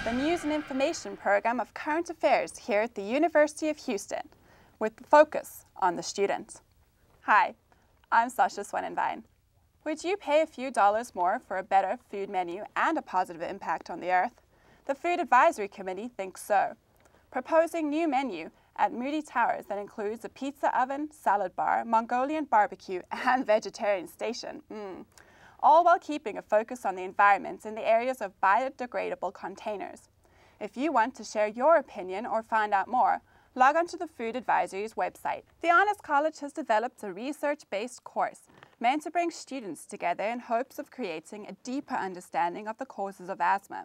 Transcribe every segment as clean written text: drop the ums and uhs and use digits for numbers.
the News and Information program of current affairs here at the University of Houston, with the focus on the student. Hi, I'm Sasha Schwendenwein. Would you pay a few dollars more for a better food menu and a positive impact on the earth? The Food Advisory Committee thinks so, proposing new menu at Moody Towers that includes a pizza oven, salad bar, Mongolian barbecue, and vegetarian station. All while keeping a focus on the environment in the areas of biodegradable containers. If you want to share your opinion or find out more, log on to the Food Advisory's website. The Honors College has developed a research-based course meant to bring students together in hopes of creating a deeper understanding of the causes of asthma.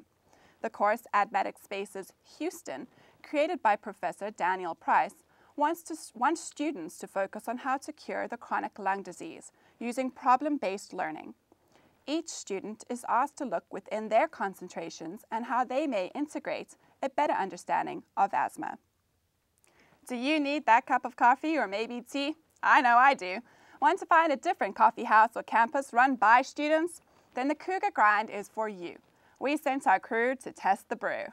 The course, Asthmatic Spaces Houston, created by Professor Daniel Price, wants students to focus on how to cure the chronic lung disease using problem-based learning. Each student is asked to look within their concentrations and how they may integrate a better understanding of asthma. Do you need that cup of coffee or maybe tea? I know I do. Want to find a different coffee house or campus run by students? Then the Cougar Grind is for you. We sent our crew to test the brew.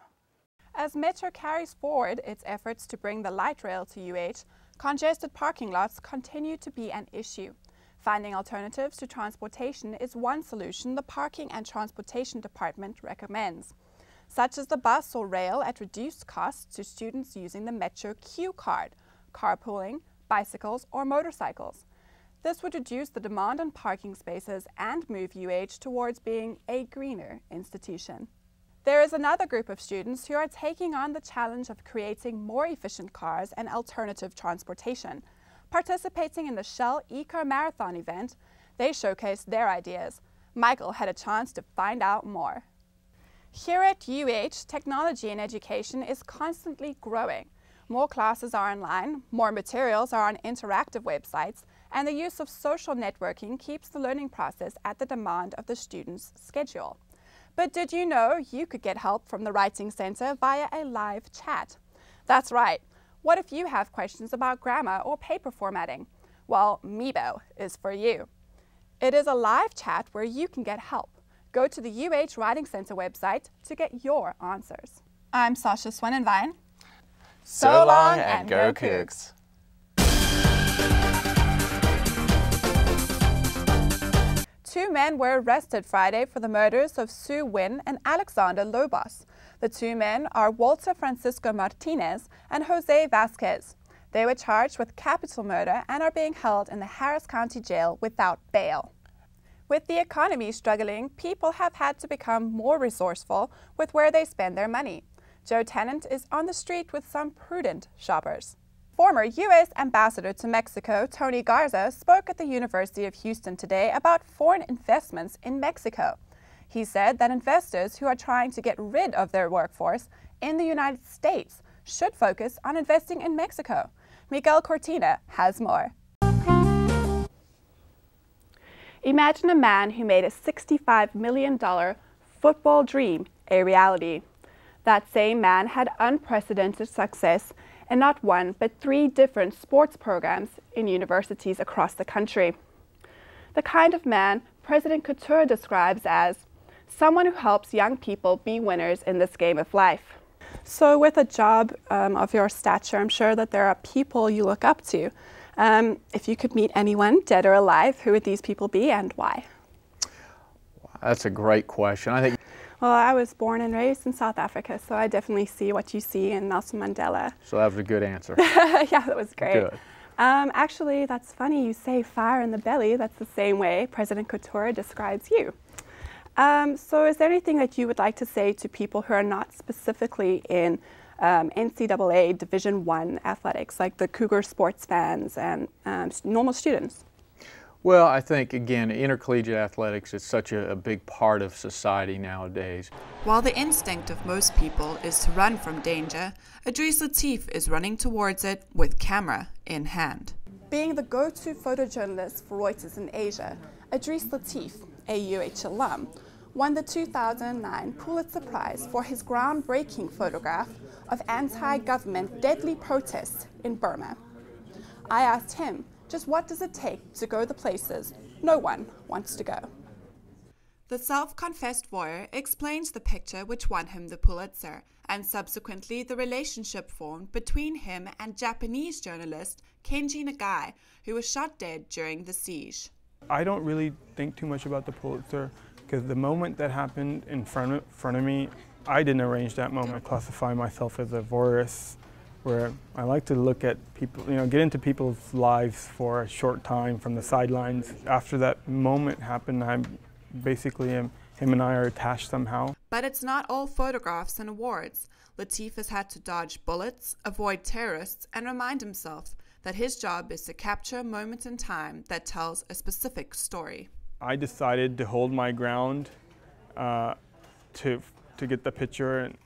As Metro carries forward its efforts to bring the light rail to UH, congested parking lots continue to be an issue. Finding alternatives to transportation is one solution the Parking and Transportation Department recommends, such as the bus or rail at reduced cost to students using the Metro Q card, carpooling, bicycles, or motorcycles. This would reduce the demand on parking spaces and move UH towards being a greener institution. There is another group of students who are taking on the challenge of creating more efficient cars and alternative transportation. Participating in the Shell Eco Marathon event, they showcased their ideas. Michael had a chance to find out more. Here at UH, technology in education is constantly growing. More classes are online, more materials are on interactive websites, and the use of social networking keeps the learning process at the demand of the student's schedule. But did you know you could get help from the Writing Center via a live chat? That's right. What if you have questions about grammar or paper formatting? Well, Meebo is for you. It is a live chat where you can get help. Go to the UH Writing Center website to get your answers. I'm Sasha Schwendenwein. So long and go Cougs! Two men were arrested Friday for the murders of Sue Wynn and Alexander Lobos. The two men are Walter Francisco Martinez and Jose Vasquez. They were charged with capital murder and are being held in the Harris County Jail without bail. With the economy struggling, people have had to become more resourceful with where they spend their money. Joe Tennant is on the street with some prudent shoppers. Former U.S. Ambassador to Mexico, Tony Garza, spoke at the University of Houston today about foreign investments in Mexico. He said that investors who are trying to get rid of their workforce in the United States should focus on investing in Mexico. Miguel Cortina has more. Imagine a man who made a $65 million football dream a reality. That same man had unprecedented success in not one but 3 different sports programs in universities across the country. The kind of man President Couture describes as someone who helps young people be winners in this game of life. So with a job of your stature, I'm sure that there are people you look up to. If you could meet anyone, dead or alive, who would these people be and why? That's a great question. Well, I was born and raised in South Africa, so I definitely see what you see in Nelson Mandela. So that was a good answer. Yeah, that was great. Good. Actually, that's funny you say fire in the belly. That's the same way President Couture describes you. So is there anything that you would like to say to people who are not specifically in NCAA Division I athletics, like the Cougar sports fans and normal students? Well, I think, again, intercollegiate athletics is such a big part of society nowadays. While the instinct of most people is to run from danger, Idris Latif is running towards it with camera in hand. Being the go-to photojournalist for Reuters in Asia, Idris Latif, a UH alum, won the 2009 Pulitzer Prize for his groundbreaking photograph of anti-government deadly protests in Burma. I asked him, just what does it take to go the places no one wants to go? The self-confessed voyeur explains the picture which won him the Pulitzer, and subsequently the relationship formed between him and Japanese journalist Kenji Nagai, who was shot dead during the siege. I don't really think too much about the Pulitzer because the moment that happened in front of me, I didn't arrange that moment. I classify myself as a voyeurist, where I like to look at people, get into people's lives for a short time from the sidelines. After that moment happened, him and I are attached somehow. But it's not all photographs and awards. Latif has had to dodge bullets, avoid terrorists, and remind himself that his job is to capture a moment in time that tells a specific story. I decided to hold my ground to get the picture, and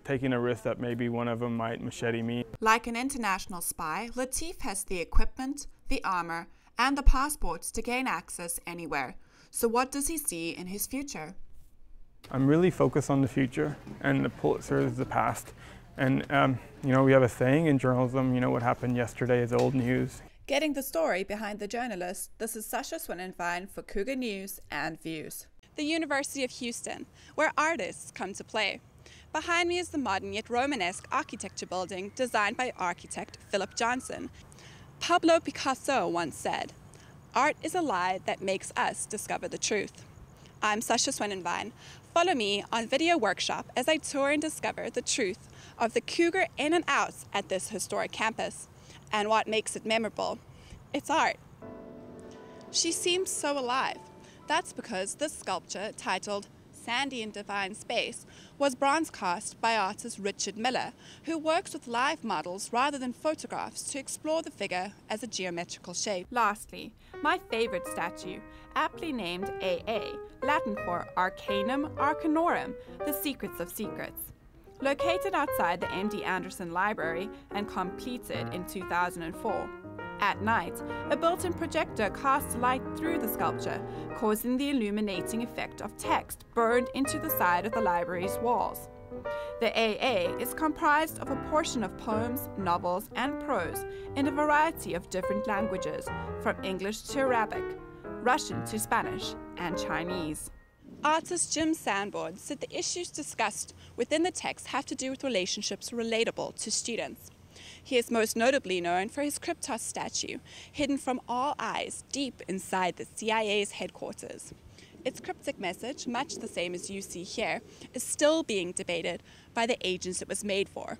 taking a risk that maybe one of them might machete me. Like an international spy, Latif has the equipment, the armor, and the passports to gain access anywhere. So what does he see in his future? I'm really focused on the future, and the Pulitzer is the past. And we have a saying in journalism, what happened yesterday is old news. Getting the story behind the journalist, this is Sasha Schwendenwein for Cougar News and Views. The University of Houston, where artists come to play. Behind me is the modern yet Romanesque architecture building designed by architect Philip Johnson. Pablo Picasso once said, "Art is a lie that makes us discover the truth." I'm Sasha Schwendenwein. Follow me on Video Workshop as I tour and discover the truth of the Cougar in and outs at this historic campus. And what makes it memorable? It's art. She seems so alive. That's because this sculpture, titled Sandy in Divine Space, was bronze cast by artist Richard Miller, who works with live models rather than photographs to explore the figure as a geometrical shape. Lastly, my favorite statue, aptly named AA, Latin for Arcanum Arcanorum, the Secrets of Secrets. Located outside the MD Anderson Library and completed in 2004. At night, a built-in projector casts light through the sculpture, causing the illuminating effect of text burned into the side of the library's walls. The AA is comprised of a portion of poems, novels, and prose in a variety of different languages, from English to Arabic, Russian to Spanish, and Chinese. Artist Jim Sanborn said the issues discussed within the text have to do with relationships relatable to students. He is most notably known for his Kryptos statue, hidden from all eyes deep inside the CIA's headquarters. Its cryptic message, much the same as you see here, is still being debated by the agents it was made for.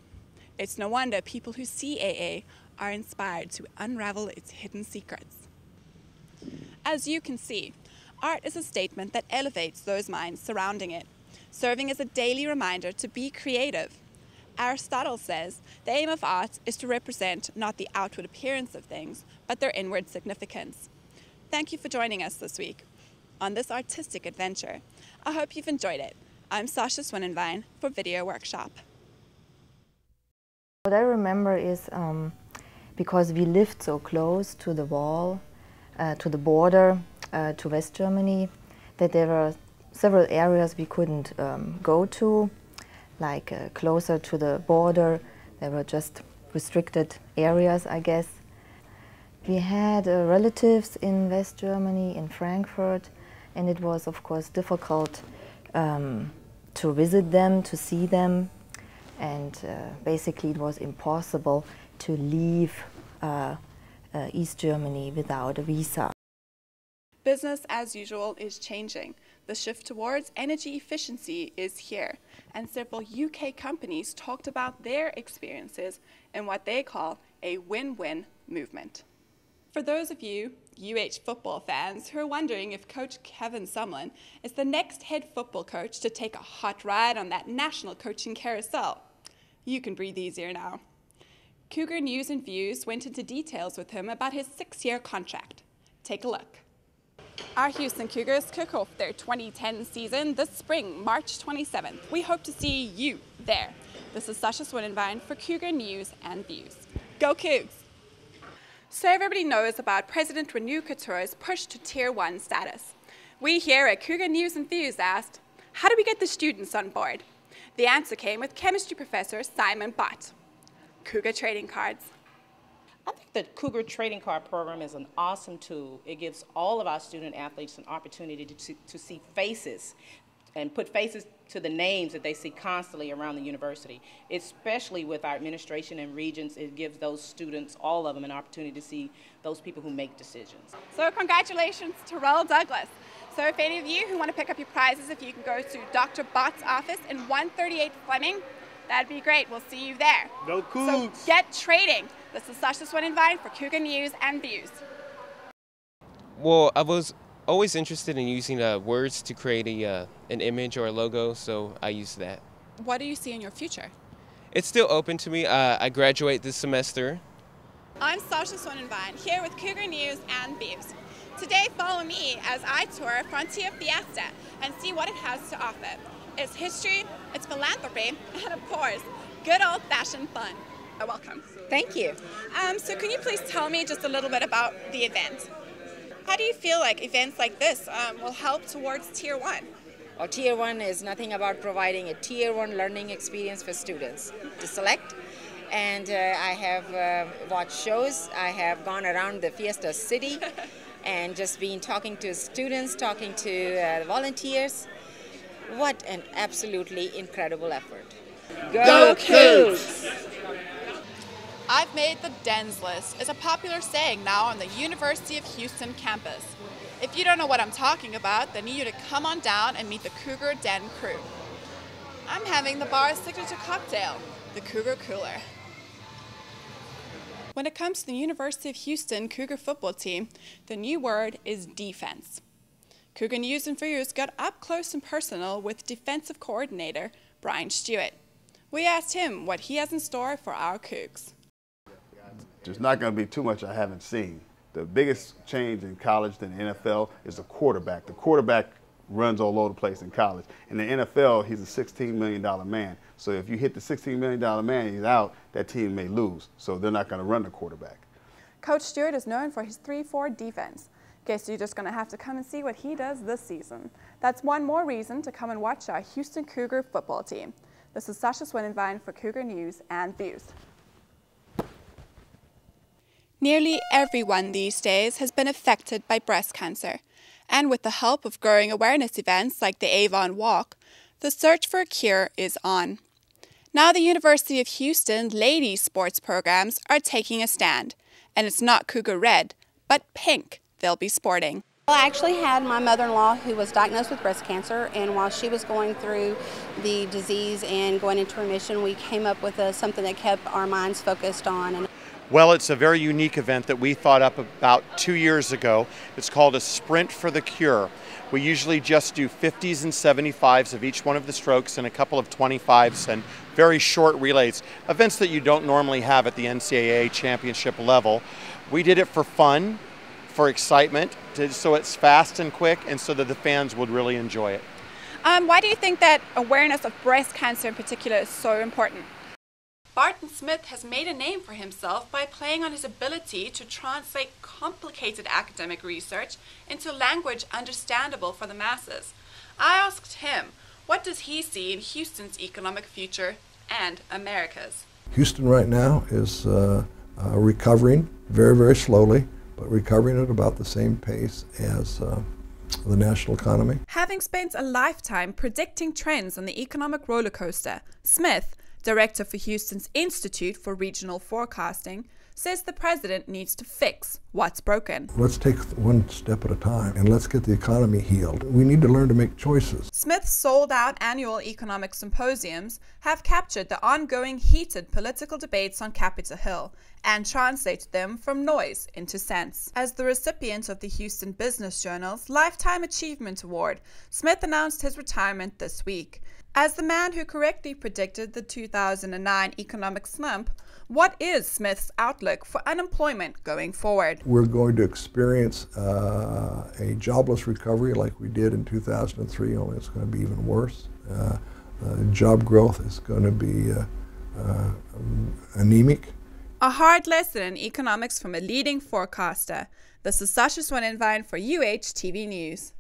It's no wonder people who see AA are inspired to unravel its hidden secrets. As you can see, art is a statement that elevates those minds surrounding it, serving as a daily reminder to be creative. Aristotle says the aim of art is to represent not the outward appearance of things, but their inward significance. Thank you for joining us this week on this artistic adventure. I hope you've enjoyed it. I'm Sasha Schwendenwein for Video Workshop. What I remember is because we lived so close to the wall, to the border, to West Germany, that there were several areas we couldn't go to, like closer to the border. There were just restricted areas, I guess. We had relatives in West Germany, in Frankfurt, and it was, of course, difficult to visit them, to see them, and basically it was impossible to leave East Germany without a visa. Business as usual is changing. The shift towards energy efficiency is here, and several UK companies talked about their experiences in what they call a win-win movement. For those of you UH football fans who are wondering if Coach Kevin Sumlin is the next head football coach to take a hot ride on that national coaching carousel, you can breathe easier now. Cougar News and Views went into details with him about his 6-year contract. Take a look. Our Houston Cougars kick off their 2010 season this spring, March 27th. We hope to see you there. This is Sasha Schwendenwein for Cougar News and Views. Go Cougs! So everybody knows about President Renu Katour's push to Tier 1 status. We here at Cougar News and Views asked, how do we get the students on board? The answer came with chemistry professor Simon Bott. Cougar trading cards. I think The Cougar Trading Card Program is an awesome tool. It gives all of our student athletes an opportunity to see faces and put faces to the names that they see constantly around the university. Especially with our administration and regents, it gives those students, all of them, an opportunity to see those people who make decisions. So congratulations to Reel Douglas. So if any of you who want to pick up your prizes, if you can go to Dr. Bott's office in 138 Fleming, that'd be great. We'll see you there. Go Cougs! So get trading. This is Sasha Schwendenwein for Cougar News and Views. Well, I was always interested in using words to create an image or a logo, so I used that. What do you see in your future? It's still open to me. I graduate this semester. I'm Sasha Schwendenwein, here with Cougar News and Views. Today, follow me as I tour Frontier Fiesta and see what it has to offer. Its history, its philanthropy, and of course, good old-fashioned fun. Welcome. Thank you. So can you please tell me just a little bit about the event? How do you feel like events like this will help towards Tier 1? Well, Tier 1 is nothing about providing a Tier 1 learning experience for students to select. And I have watched shows. I have gone around the Fiesta City and just been talking to students, talking to volunteers. What an absolutely incredible effort. Go Cougs! I've made the Dens list is a popular saying now on the University of Houston campus. If you don't know what I'm talking about, then you need to come on down and meet the Cougar Den crew. I'm having the bar's signature cocktail, the Cougar Cooler. When it comes to the University of Houston Cougar football team, the new word is defense. Cougar News and Views got up close and personal with defensive coordinator Brian Stewart. We asked him what he has in store for our Cougs. There's not going to be too much I haven't seen. The biggest change in college than the NFL is the quarterback. The quarterback runs all over the place in college. In the NFL, he's a $16 million man. So if you hit the $16 million man, he's out, that team may lose. So they're not going to run the quarterback. Coach Stewart is known for his 3-4 defense. Guess you're just going to have to come and see what he does this season. That's one more reason to come and watch our Houston Cougar football team. This is Sasha Schwendenwein for Cougar News and Views. Nearly everyone these days has been affected by breast cancer. And with the help of growing awareness events like the Avon Walk, the search for a cure is on. Now the University of Houston ladies sports programs are taking a stand. And it's not Cougar Red, but pink they'll be sporting. Well, I actually had my mother-in-law who was diagnosed with breast cancer, and while she was going through the disease and going into remission, we came up with something that kept our minds focused on. Well, it's a very unique event that we thought up about 2 years ago. It's called a Sprint for the Cure. We usually just do 50s and 75s of each one of the strokes and a couple of 25s and very short relays, events that you don't normally have at the NCAA championship level. We did it for fun, for excitement, so it's fast and quick, and so that the fans would really enjoy it. Why do you think that awareness of breast cancer in particular is so important? Barton Smith has made a name for himself by playing on his ability to translate complicated academic research into language understandable for the masses. I asked him, what does he see in Houston's economic future and America's? Houston right now is recovering very, very slowly, but recovering at about the same pace as the national economy. Having spent a lifetime predicting trends on the economic roller coaster, Smith, director for Houston's Institute for Regional Forecasting, says the president needs to fix what's broken. Let's take one step at a time and let's get the economy healed. We need to learn to make choices. Smith's sold-out annual economic symposiums have captured the ongoing heated political debates on Capitol Hill and translated them from noise into sense. As the recipient of the Houston Business Journal's Lifetime Achievement Award, Smith announced his retirement this week. As the man who correctly predicted the 2009 economic slump, what is Smith's outlook for unemployment going forward? We're going to experience a jobless recovery like we did in 2003, only it's going to be even worse. Job growth is going to be anemic. A hard lesson in economics from a leading forecaster. This is Sasha Schwendenwein for UH TV News.